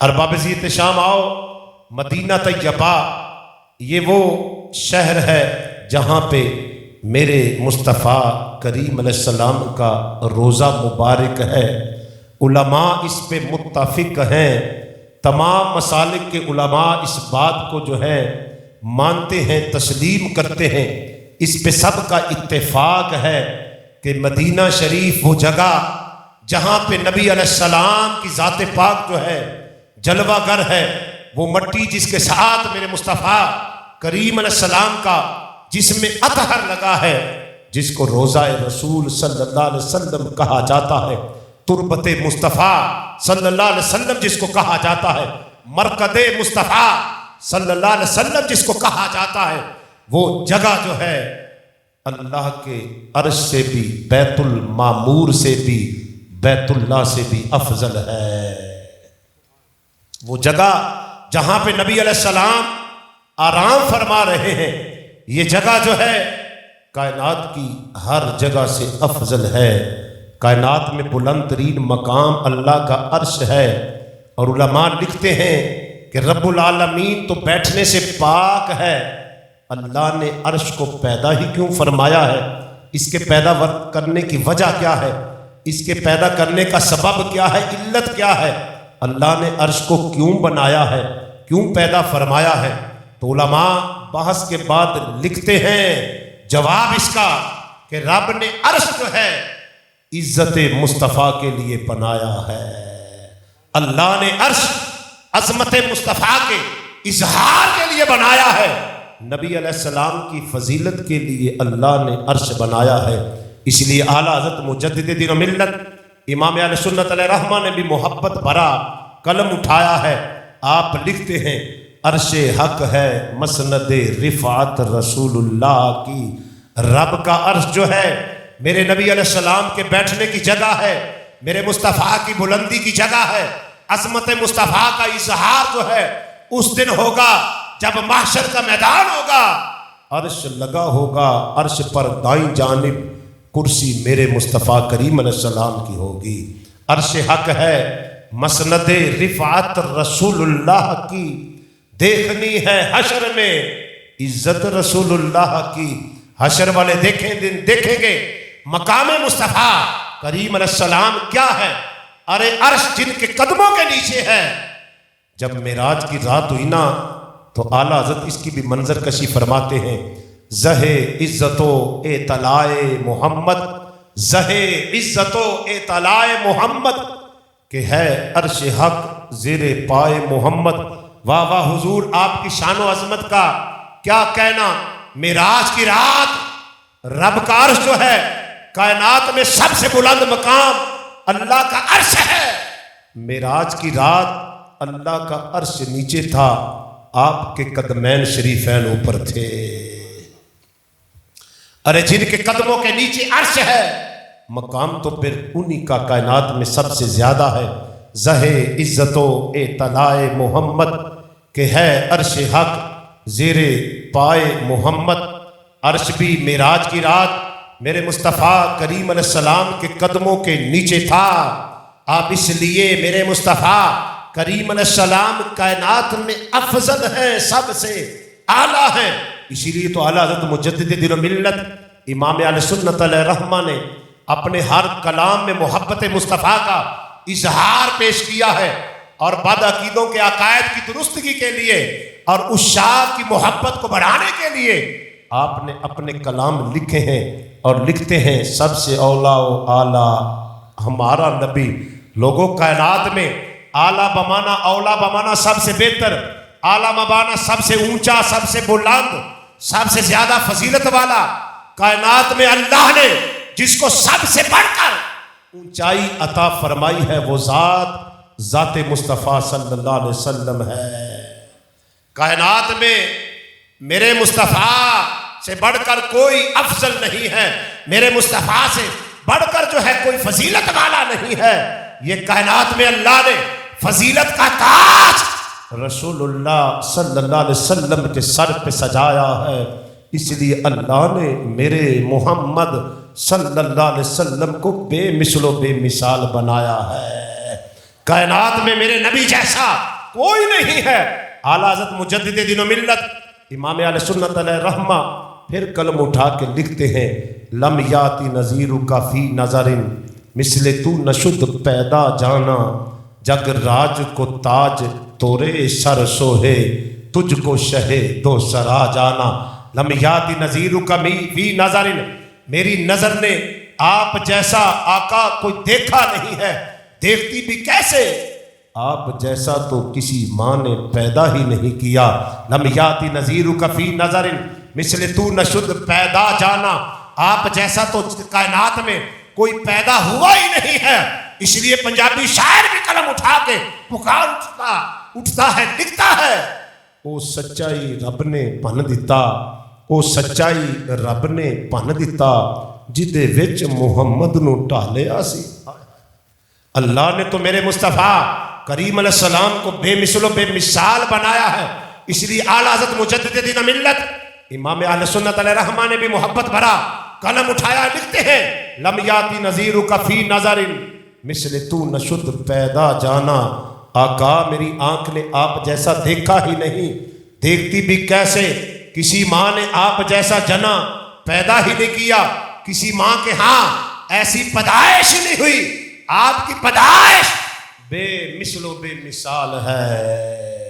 ارباب زیت شام آؤ، مدینہ طیبہ یہ وہ شہر ہے جہاں پہ میرے مصطفیٰ کریم علیہ السلام کا روزہ مبارک ہے۔ علماء اس پہ متفق ہیں، تمام مسالک کے علماء اس بات کو جو ہے مانتے ہیں، تسلیم کرتے ہیں، اس پہ سب کا اتفاق ہے کہ مدینہ شریف وہ جگہ جہاں پہ نبی علیہ السلام کی ذات پاک جو ہے جلوہ گر ہے، وہ مٹی جس کے ساتھ میرے مصطفیٰ کریم علیہ السلام کا جس میں اطہر لگا ہے، جس کو روضہ رسول صلی اللہ علیہ وسلم کہا جاتا ہے، تربت مصطفیٰ صلی اللہ علیہ وسلم جس کو کہا جاتا ہے، مرکد مصطفیٰ صلی اللہ علیہ وسلم جس کو کہا جاتا ہے، وہ جگہ جو ہے اللہ کے عرش سے بھی، بیت المعمور سے بھی، بیت اللہ سے بھی افضل ہے۔ وہ جگہ جہاں پہ نبی علیہ السلام آرام فرما رہے ہیں، یہ جگہ جو ہے کائنات کی ہر جگہ سے افضل ہے۔ کائنات میں بلند ترین مقام اللہ کا عرش ہے، اور علماء لکھتے ہیں کہ رب العالمین تو بیٹھنے سے پاک ہے، اللہ نے عرش کو پیدا ہی کیوں فرمایا ہے؟ اس کے پیدا کرنے کی وجہ کیا ہے؟ اس کے پیدا کرنے کا سبب کیا ہے؟ علت کیا ہے؟ اللہ نے عرش کو کیوں بنایا ہے، کیوں پیدا فرمایا ہے؟ تو علماء بحث کے بعد لکھتے ہیں جواب اس کا کہ رب نے عرش جو ہے عزت مصطفیٰ کے لیے بنایا ہے۔ اللہ نے عرش عظمت مصطفیٰ کے اظہار کے لیے بنایا ہے، نبی علیہ السلام کی فضیلت کے لیے اللہ نے عرش بنایا ہے۔ اس لیے اعلیٰ حضرت مجدد دین و ملت امام اہل سنت علیہ رحمہ نے بھی محبت بھرا قلم اٹھایا ہے۔ آپ لکھتے ہیں عرش حق ہے مسند رفعت رسول اللہ کی، رب کا عرش جو ہے میرے نبی علیہ السلام کے بیٹھنے کی جگہ ہے، میرے مصطفیٰ کی بلندی کی جگہ ہے۔ عظمت مصطفیٰ کا اظہار جو ہے اس دن ہوگا جب محشر کا میدان ہوگا، عرش لگا ہوگا، عرش پر دائیں جانب کرسی میرے مصطفیٰ کریم علیہ السلام کی ہوگی۔ عرش حق ہے مسند رفعت رسول اللہ کی، دیکھنی ہے حشر میں عزت رسول اللہ کی۔ حشر والے دیکھیں گے مقام مصطفیٰ کریم علیہ السلام کیا ہے؟ ارے عرش جن کے قدموں کے نیچے ہے۔ جب معراج کی رات ہوئی نا تو اعلیٰ حضرت اس کی بھی منظر کشی فرماتے ہیں، زہ عزت و اطلاع محمد، زہ عزت و اطلاع محمد کہ ہے عرش حق زیر پائے محمد۔ واہ واہ حضور، آپ کی شان و عظمت کا کیا کہنا۔ معراج کی رات رب کا عرش جو ہے کائنات میں سب سے بلند مقام اللہ کا عرش ہے۔ معراج کی رات اللہ کا عرش نیچے تھا، آپ کے قدمین شریفین اوپر تھے۔ ارے جن کے قدموں کے نیچے عرش ہے، مقام تو پھر انہی کا کائنات میں سب سے زیادہ ہے۔ زہ عزت و اطلاع محمد کہ ہے عرش حق زیر پائے محمد۔ عرش بھی معراج کی رات میرے مصطفیٰ کریم علیہ السلام کے قدموں کے نیچے تھا۔ آپ اس لیے میرے مصطفیٰ کریم علیہ السلام کائنات میں افضل ہیں، سب سے اعلیٰ ہیں۔ اسی لیے تو اعلیٰ حضرت مجدد دین و ملت امام اہل سنت علیہ رحمہ نے اپنے ہر کلام میں محبت مصطفیٰ کا اظہار پیش کیا ہے، اور بعد عقیدوں کے عقائد کی درستگی کے لیے اور عشاق کی محبت کو بڑھانے کے لیے آپ نے اپنے کلام لکھے ہیں اور لکھتے ہیں۔ سب سے اولیٰ و اعلیٰ ہمارا نبی، لوگوں کائنات میں اعلیٰ بمانا اولیٰ بمانا سب سے بہتر، اعلیٰ بمانا سب سے اونچا، سب سے بلند، سب سے زیادہ فضیلت والا۔ کائنات میں اللہ نے جس کو سب سے بڑھ کر اونچائی عطا فرمائی ہے وہ ذات مصطفیٰ صلی اللہ علیہ وسلم ہے۔ کائنات میں میرے مصطفیٰ سے بڑھ کر کوئی افضل نہیں ہے، میرے مصطفیٰ سے بڑھ کر جو ہے کوئی فضیلت والا نہیں ہے۔ یہ کائنات میں اللہ نے فضیلت کا تاج رسول اللہ صلی اللہ علیہ وسلم کے سر پہ سجایا ہے، اس لیے اللہ نے میرے محمد صلی اللہ علیہ وسلم کو بے مثل و بے مثال بنایا ہے۔ کائنات میں میرے نبی جیسا کوئی نہیں ہے۔ اعلیٰ حضرت مجدد دین و ملت امام اہل سنت علیہ رحمہ پھر قلم اٹھا کے لکھتے ہیں، لم یاتی نظیرک فی نظر مثل تو نشد پیدا جانا، جگ راج کو تاج تورے سر سوہے تجھ کو شہ دو سرا جانا۔ لم یاتی نظیرک فی نظر، میری نظر نے آپ جیسا آقا کوئی دیکھا نہیں ہے، دیکھتی بھی کیسے، آپ جیسا تو کسی ماں نے پیدا ہی نہیں کیا۔ لم یاتی نظیرک فی نظر مثل تو نشد پیدا جانا، آپ جیسا تو کائنات میں کوئی پیدا ہوا ہی نہیں ہے۔ اس لیے پنجابی شاعر بھی قلم اٹھا کے پکار اٹھتا ہے، لکھتا ہے، او سچائی رب نے پن دیتا، او سچائی رب نے پن دیتا، جدے وچ محمد نو ٹالیا سی۔ اللہ نے تو میرے مصطفیٰ کریم علیہ السلام کو بے مثل و بے مثال بنایا ہے۔ اس لیے اعلیٰ حضرت مجدد دین ملت امام اہل سنت علیہ رحمہ نے بھی محبت بھرا قلم اٹھایا، لکھتے ہیں، لم یاتی نظیرک فی نظر مثل تو نشد پیدا جانا، آقا میری آنکھ نے آپ جیسا دیکھا ہی نہیں، دیکھتی بھی کیسے، کسی ماں نے آپ جیسا جنا پیدا ہی نہیں کیا، کسی ماں کے ہاں ایسی پیدائش نہیں ہوئی، آپ کی پیدائش بے مثل و بے مثال ہے۔